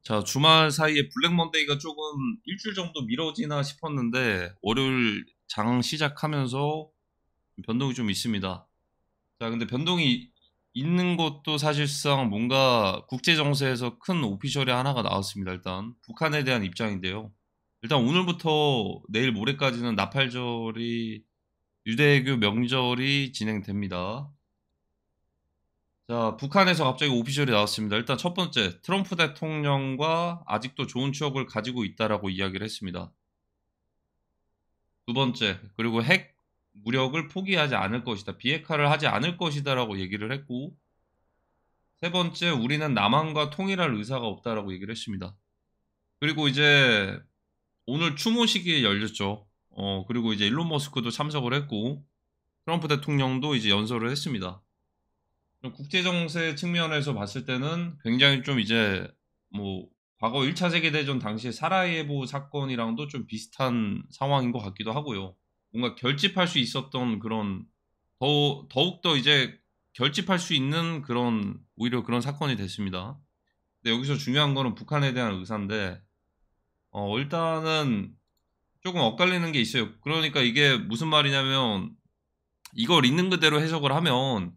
자, 주말 사이에 블랙 먼데이가 조금 일주일 정도 미뤄지나 싶었는데, 월요일 장 시작하면서 변동이 좀 있습니다. 자, 근데 변동이 있는 것도 사실상 뭔가 국제 정세에서 큰 오피셜이 하나가 나왔습니다. 일단 북한에 대한 입장인데요. 일단 오늘부터 내일 모레까지는 나팔절이 유대교 명절이 진행됩니다. 자, 북한에서 갑자기 오피셜이 나왔습니다. 일단 첫 번째, 트럼프 대통령과 아직도 좋은 추억을 가지고 있다라고 이야기를 했습니다. 두 번째, 그리고 핵 무력을 포기하지 않을 것이다. 비핵화를 하지 않을 것이다라고 얘기를 했고, 세 번째, 우리는 남한과 통일할 의사가 없다라고 얘기를 했습니다. 그리고 이제 오늘 추모식이 열렸죠. 그리고 이제 일론 머스크도 참석을 했고, 트럼프 대통령도 이제 연설을 했습니다. 국제 정세 측면에서 봤을 때는 굉장히 좀 이제 뭐 과거 1차 세계대전 당시에 사라예보 사건이랑도 좀 비슷한 상황인 것 같기도 하고요. 뭔가 결집할 수 있었던 그런 더욱더 이제 결집할 수 있는 그런 오히려 그런 사건이 됐습니다. 근데 여기서 중요한 거는 북한에 대한 의사인데 일단은 조금 엇갈리는 게 있어요. 그러니까 이게 무슨 말이냐면 이걸 있는 그대로 해석을 하면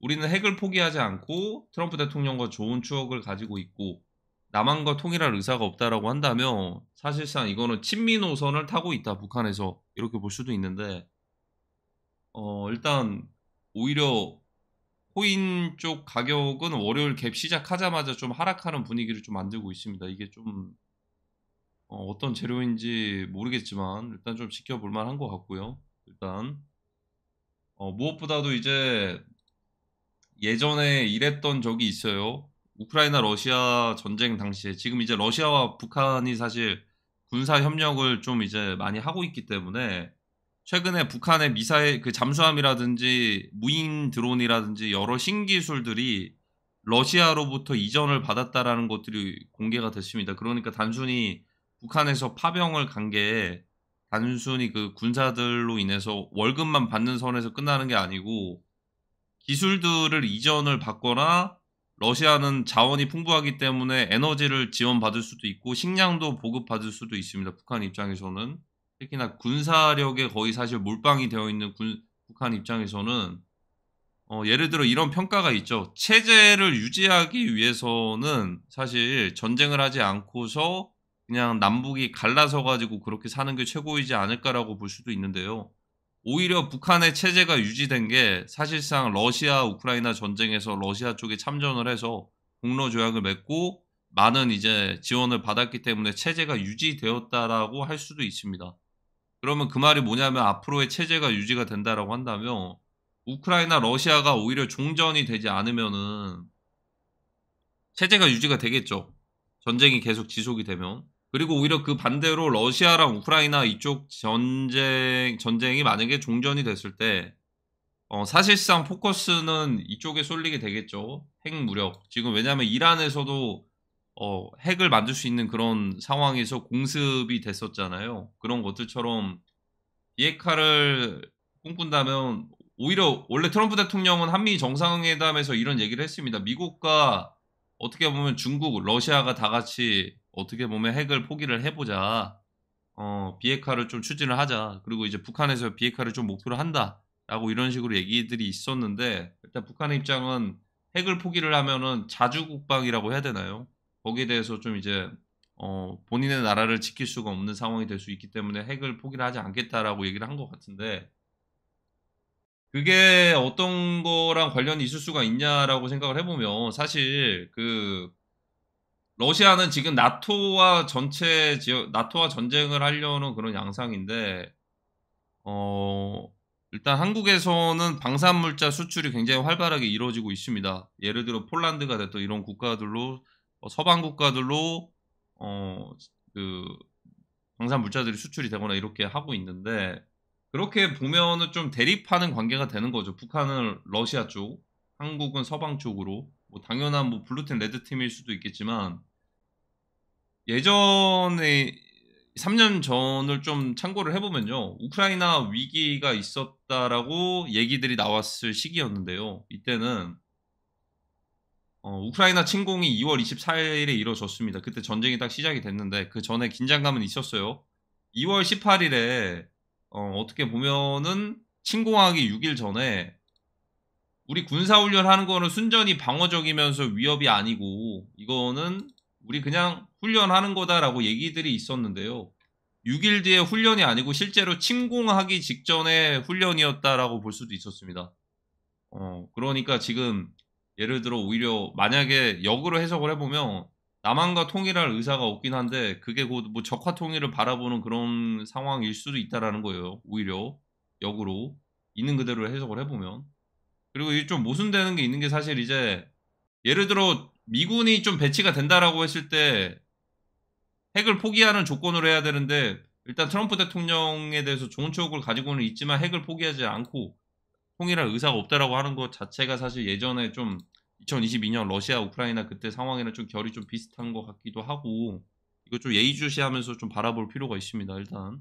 우리는 핵을 포기하지 않고 트럼프 대통령과 좋은 추억을 가지고 있고 남한과 통일할 의사가 없다라고 한다면 사실상 이거는 친미 노선을 타고 있다 북한에서 이렇게 볼 수도 있는데 일단 오히려 코인 쪽 가격은 월요일 갭 시작하자마자 좀 하락하는 분위기를 좀 만들고 있습니다. 이게 좀 어떤 재료인지 모르겠지만 일단 좀 지켜볼 만한 것 같고요. 일단 무엇보다도 이제 예전에 일했던 적이 있어요. 우크라이나 러시아 전쟁 당시에 지금 이제 러시아와 북한이 사실 군사 협력을 좀 이제 많이 하고 있기 때문에 최근에 북한의 미사일 그 잠수함이라든지 무인 드론이라든지 여러 신기술들이 러시아로부터 이전을 받았다라는 것들이 공개가 됐습니다. 그러니까 단순히 북한에서 파병을 간 게 단순히 그 군사들로 인해서 월급만 받는 선에서 끝나는 게 아니고 기술들을 이전을 받거나 러시아는 자원이 풍부하기 때문에 에너지를 지원받을 수도 있고 식량도 보급받을 수도 있습니다. 북한 입장에서는. 특히나 군사력에 거의 사실 몰빵이 되어 있는 북한 입장에서는 예를 들어 이런 평가가 있죠. 체제를 유지하기 위해서는 사실 전쟁을 하지 않고서 그냥 남북이 갈라서 가지고 그렇게 사는 게 최고이지 않을까라고 볼 수도 있는데요. 오히려 북한의 체제가 유지된 게 사실상 러시아 우크라이나 전쟁에서 러시아 쪽에 참전을 해서 공로 조약을 맺고 많은 이제 지원을 받았기 때문에 체제가 유지되었다라고 할 수도 있습니다. 그러면 그 말이 뭐냐면 앞으로의 체제가 유지가 된다라고 한다면 우크라이나 러시아가 오히려 종전이 되지 않으면은 체제가 유지가 되겠죠. 전쟁이 계속 지속이 되면. 그리고 오히려 그 반대로 러시아랑 우크라이나 이쪽 전쟁이 만약에 종전이 됐을 때, 사실상 포커스는 이쪽에 쏠리게 되겠죠. 핵 무력. 지금 왜냐하면 이란에서도 핵을 만들 수 있는 그런 상황에서 공습이 됐었잖아요. 그런 것들처럼 비핵화를 꿈꾼다면 오히려 원래 트럼프 대통령은 한미 정상회담에서 이런 얘기를 했습니다. 미국과 어떻게 보면 중국, 러시아가 다 같이 어떻게 보면 핵을 포기를 해보자. 비핵화를 좀 추진을 하자. 그리고 이제 북한에서 비핵화를 좀 목표로 한다라고 이런 식으로 얘기들이 있었는데 일단 북한의 입장은 핵을 포기를 하면은 자주국방이라고 해야 되나요? 거기에 대해서 좀 이제 본인의 나라를 지킬 수가 없는 상황이 될 수 있기 때문에 핵을 포기를 하지 않겠다라고 얘기를 한 것 같은데 그게 어떤 거랑 관련이 있을 수가 있냐라고 생각을 해보면 사실 그 러시아는 지금 나토와 전쟁을 하려는 그런 양상인데 어 일단 한국에서는 방산물자 수출이 굉장히 활발하게 이루어지고 있습니다. 예를 들어 폴란드가 됐던 이런 국가들로 서방 국가들로 어 그 방산물자들이 수출이 되거나 이렇게 하고 있는데 그렇게 보면은 좀 대립하는 관계가 되는 거죠. 북한은 러시아 쪽, 한국은 서방 쪽으로. 뭐 당연한 뭐 블루팀 레드팀일 수도 있겠지만 예전에 3년 전을 좀 참고를 해보면요. 우크라이나 위기가 있었다라고 얘기들이 나왔을 시기였는데요. 이때는 우크라이나 침공이 2월 24일에 이루어졌습니다. 그때 전쟁이 딱 시작이 됐는데 그 전에 긴장감은 있었어요. 2월 18일에 어떻게 보면은 침공하기 6일 전에 우리 군사훈련 하는 거는 순전히 방어적이면서 위협이 아니고 이거는 우리 그냥 훈련하는 거다라고 얘기들이 있었는데요. 6일 뒤에 훈련이 아니고 실제로 침공하기 직전에 훈련이었다라고 볼 수도 있었습니다. 그러니까 지금 예를 들어 오히려 만약에 역으로 해석을 해보면 남한과 통일할 의사가 없긴 한데 그게 곧 뭐 적화 통일을 바라보는 그런 상황일 수도 있다라는 거예요. 오히려 역으로 있는 그대로 해석을 해보면. 그리고 이게 좀 모순되는 게 있는 게 사실 이제 예를 들어 미군이 좀 배치가 된다라고 했을 때 핵을 포기하는 조건으로 해야 되는데 일단 트럼프 대통령에 대해서 좋은 추억을 가지고는 있지만 핵을 포기하지 않고 통일할 의사가 없다라고 하는 것 자체가 사실 예전에 좀 2022년 러시아 우크라이나 그때 상황이랑 좀 결이 좀 비슷한 것 같기도 하고 이거 좀 예의주시하면서 좀 바라볼 필요가 있습니다. 일단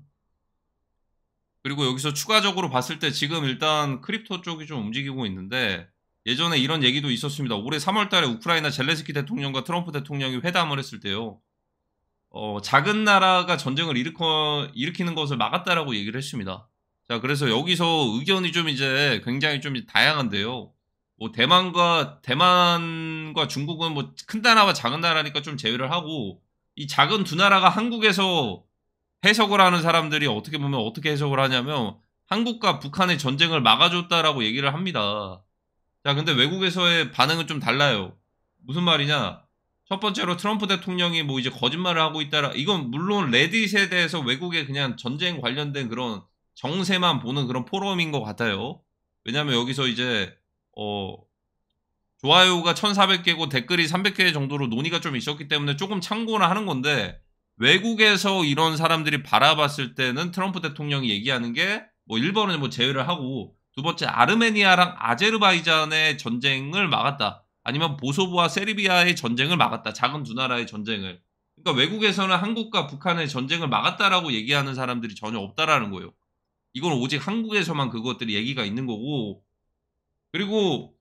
그리고 여기서 추가적으로 봤을 때 지금 일단 크립토 쪽이 좀 움직이고 있는데 예전에 이런 얘기도 있었습니다. 올해 3월 달에 우크라이나 젤렌스키 대통령과 트럼프 대통령이 회담을 했을 때요. 작은 나라가 전쟁을 일으키는 것을 막았다라고 얘기를 했습니다. 자, 그래서 여기서 의견이 좀 이제 굉장히 좀 다양한데요. 뭐 대만과 중국은 뭐 큰 나라와 작은 나라니까 좀 제외를 하고 이 작은 두 나라가 한국에서 해석을 하는 사람들이 어떻게 보면 어떻게 해석을 하냐면 한국과 북한의 전쟁을 막아줬다라고 얘기를 합니다. 자, 근데 외국에서의 반응은 좀 달라요. 무슨 말이냐? 첫 번째로 트럼프 대통령이 뭐 이제 거짓말을 하고 있다라, 이건 물론 레딧에 대해서 외국의 그냥 전쟁 관련된 그런 정세만 보는 그런 포럼인 것 같아요. 왜냐면 여기서 이제, 좋아요가 1400개고 댓글이 300개 정도로 논의가 좀 있었기 때문에 조금 참고는 하는 건데, 외국에서 이런 사람들이 바라봤을 때는 트럼프 대통령이 얘기하는 게, 뭐 1번은 뭐 제외를 하고, 두 번째 아르메니아랑 아제르바이잔의 전쟁을 막았다. 아니면 보소부와 세르비아의 전쟁을 막았다. 작은 두 나라의 전쟁을. 그러니까 외국에서는 한국과 북한의 전쟁을 막았다라고 얘기하는 사람들이 전혀 없다라는 거예요. 이건 오직 한국에서만 그것들이 얘기가 있는 거고. 그리고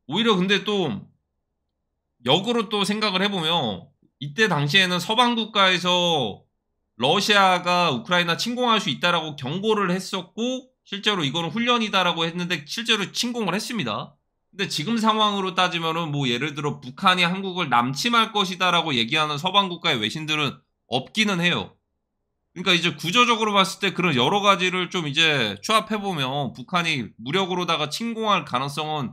오히려 근데 또 역으로 또 생각을 해보면 이때 당시에는 서방 국가에서 러시아가 우크라이나 침공할 수 있다라고 경고를 했었고 실제로 이거는 훈련이다라고 했는데 실제로 침공을 했습니다. 근데 지금 상황으로 따지면은 뭐 예를 들어 북한이 한국을 남침할 것이다라고 얘기하는 서방 국가의 외신들은 없기는 해요. 그러니까 이제 구조적으로 봤을 때 그런 여러 가지를 좀 이제 추합해보면 북한이 무력으로다가 침공할 가능성은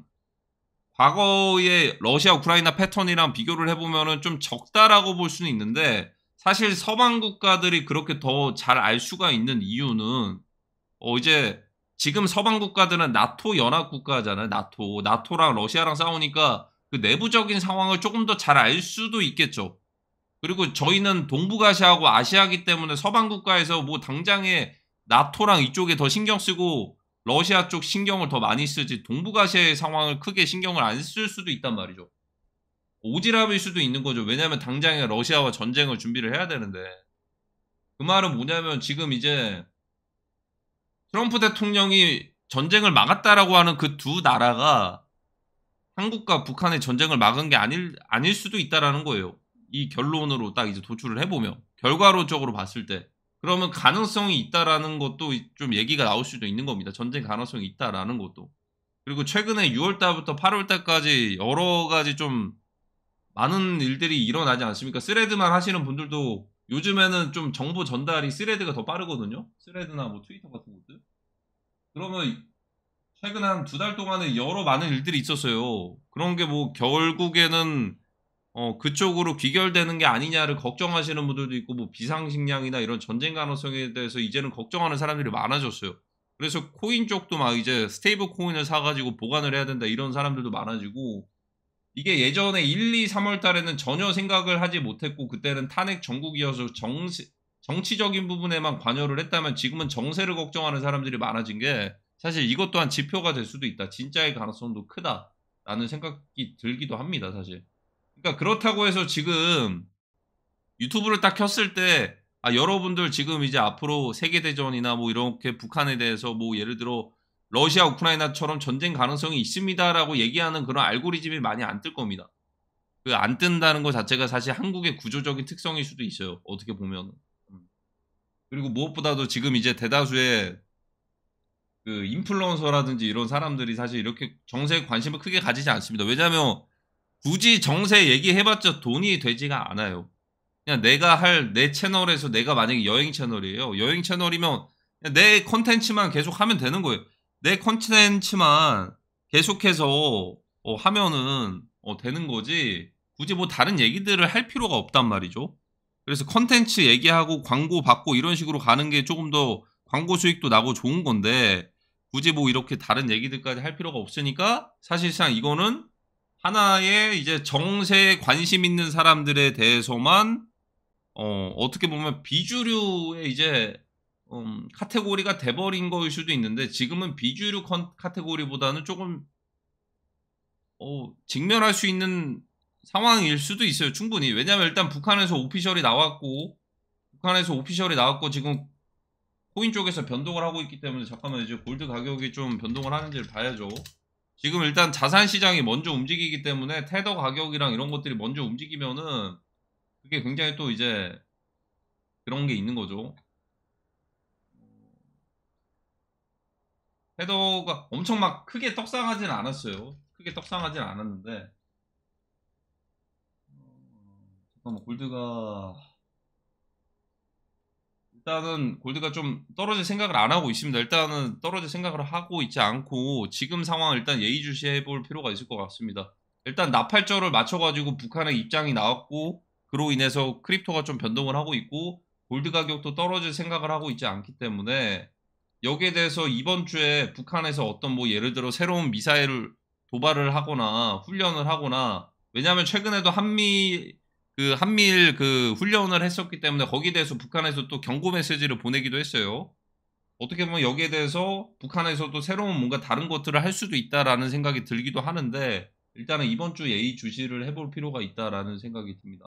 과거의 러시아 우크라이나 패턴이랑 비교를 해보면은 좀 적다라고 볼 수는 있는데 사실 서방 국가들이 그렇게 더 잘 알 수가 있는 이유는 이제 지금 서방 국가들은 나토 연합 국가잖아요. 나토랑 러시아랑 싸우니까 그 내부적인 상황을 조금 더 잘 알 수도 있겠죠. 그리고 저희는 동북아시아하고 아시아기 때문에 서방 국가에서 뭐 당장에 나토랑 이쪽에 더 신경 쓰고 러시아 쪽 신경을 더 많이 쓰지 동북아시아의 상황을 크게 신경을 안 쓸 수도 있단 말이죠. 오지랖일 수도 있는 거죠. 왜냐하면 당장에 러시아와 전쟁을 준비를 해야 되는데 그 말은 뭐냐면 지금 이제 트럼프 대통령이 전쟁을 막았다라고 하는 그 두 나라가 한국과 북한의 전쟁을 막은 게 아닐 수도 있다라는 거예요. 이 결론으로 딱 이제 도출을 해보면 결과론적으로 봤을 때 그러면 가능성이 있다라는 것도 좀 얘기가 나올 수도 있는 겁니다. 전쟁 가능성이 있다라는 것도. 그리고 최근에 6월 달부터 8월 달까지 여러 가지 좀 많은 일들이 일어나지 않습니까? 스레드만 하시는 분들도 요즘에는 좀 정보 전달이 스레드가 더 빠르거든요. 스레드나 뭐 트위터 같은 것들. 그러면 최근 한 2달 동안에 여러 많은 일들이 있었어요. 그런 게 뭐 결국에는 그쪽으로 귀결되는 게 아니냐를 걱정하시는 분들도 있고 뭐 비상식량이나 이런 전쟁 가능성에 대해서 이제는 걱정하는 사람들이 많아졌어요. 그래서 코인 쪽도 막 이제 스테이블 코인을 사가지고 보관을 해야 된다 이런 사람들도 많아지고 이게 예전에 1, 2, 3월 달에는 전혀 생각을 하지 못했고 그때는 탄핵 정국이어서 정치적인 부분에만 관여를 했다면 지금은 정세를 걱정하는 사람들이 많아진 게 사실 이것 또한 지표가 될 수도 있다. 진짜의 가능성도 크다라는 생각이 들기도 합니다. 사실. 그러니까 그렇다고 해서 지금 유튜브를 딱 켰을 때 여러분들 지금 이제 앞으로 세계대전이나 뭐 이렇게 북한에 대해서 뭐 예를 들어 러시아 우크라이나처럼 전쟁 가능성이 있습니다라고 얘기하는 그런 알고리즘이 많이 안 뜰 겁니다. 그 안 뜬다는 거 자체가 사실 한국의 구조적인 특성일 수도 있어요, 어떻게 보면은. 음. 그리고 무엇보다도 지금 이제 대다수의 그 인플루언서라든지 이런 사람들이 사실 이렇게 정세에 관심을 크게 가지지 않습니다. 왜냐하면 굳이 정세 얘기해 봤자 돈이 되지가 않아요. 그냥 내가 할 내 채널에서, 내가 만약에 여행 채널이에요. 여행 채널이면 그냥 내 콘텐츠만 계속하면 되는 거예요. 내 콘텐츠만 계속해서 하면은 되는 거지, 굳이 뭐 다른 얘기들을 할 필요가 없단 말이죠. 그래서 콘텐츠 얘기하고 광고 받고 이런 식으로 가는 게 쪼금 더 광고 수익도 나고 좋은 건데, 굳이 뭐 이렇게 다른 얘기들까지 할 필요가 없으니까 사실상 이거는 하나의 이제 정세에 관심 있는 사람들에 대해서만 어떻게 보면 비주류의 이제 카테고리가 돼 버린 거일 수도 있는데, 지금은 비주류 카테고리보다는 쪼금 직면할 수 있는 상황일 수도 있어요, 충분히. 왜냐하면 일단 북한에서 오피셜이 나왔고 지금 코인 쪽에서 변동을 하고 있기 때문에, 잠깐만 이제 골드 가격이 좀 변동을 하는지를 봐야죠. 지금 일단 자산 시장이 먼저 움직이기 때문에 테더 가격이랑 이런 것들이 먼저 움직이면은 그게 굉장히 또 이제 그런 게 있는 거죠. 테더가 엄청 막 크게 떡상하진 않았어요. 크게 떡상하진 않았는데, 잠깐만 일단은 골드가 좀 떨어질 생각을 안 하고 있습니다. 일단은 떨어질 생각을 하고 있지 않고 지금 상황을 일단 예의주시해 볼 필요가 있을 것 같습니다. 일단 나팔절을 맞춰가지고 북한의 입장이 나왔고, 그로 인해서 크립토가 좀 변동을 하고 있고 골드 가격도 떨어질 생각을 하고 있지 않기 때문에, 여기에 대해서 이번 주에 북한에서 어떤 뭐 예를 들어 새로운 미사일을 도발을 하거나 훈련을 하거나, 왜냐하면 최근에도 한미일 그 훈련을 했었기 때문에 거기에 대해서 북한에서 또 경고 메시지를 보내기도 했어요. 어떻게 보면 여기에 대해서 북한에서도 새로운 뭔가 다른 것들을 할 수도 있다라는 생각이 들기도 하는데, 일단은 이번 주 예의주시를 해볼 필요가 있다라는 생각이 듭니다.